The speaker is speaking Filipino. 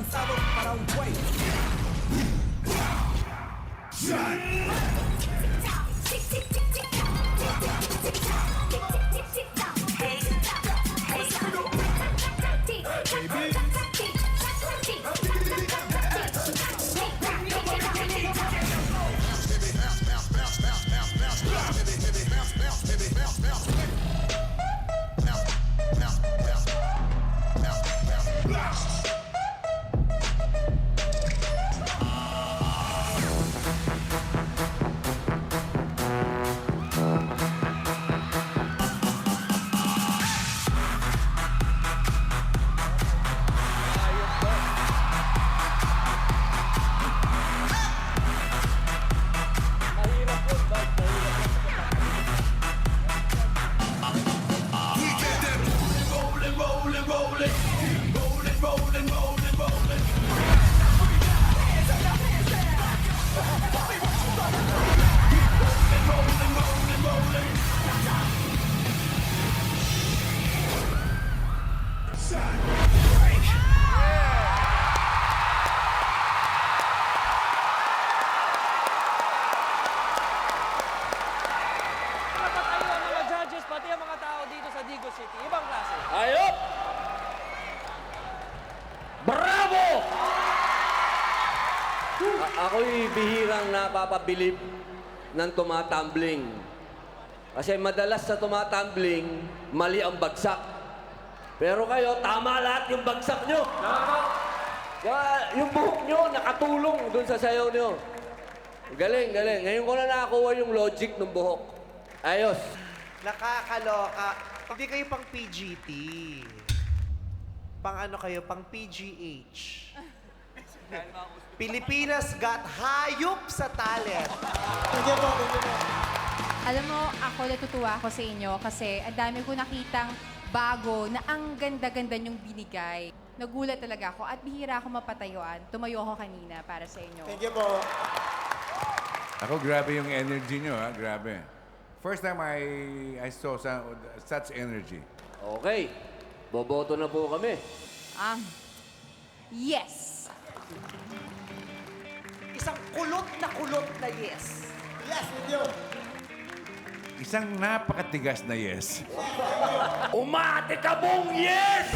lanzado para un cuello. Dapat kayo ang mga judges, pati ang mga tao dito sa Digo City. Ibang klase. Ayop! Bravo! Ako'y bihirang napapabilib ng tumatumbling. Kasi madalas sa tumatumbling, mali ang bagsak. Pero kayo, tama lahat yung bagsak nyo. Kaya yung buhok nyo, nakatulong dun sa sayaw nyo. Galing, galing. Ngayon ko na nakakuha yung logic ng buhok. Ayos. Nakakaloka. Hindi kayo pang PGT. Pang ano kayo? Pang PGH. Pilipinas Got Hayop sa Talent. Alam mo, ako natutuwa ako sa inyo kasi ang dami ko nakitang bago na ang ganda-ganda niyong binigay. Nagulat talaga ako at bihira ako mapatayuan. Tumayo ako kanina para sa inyo. Ako, grabe yung energy nyo, ha? Grabe. First time I saw such energy. Okay. Boboto na po kami. Yes! Isang kulot na yes. Isang napakatigas na yes. Umate ka mong yes!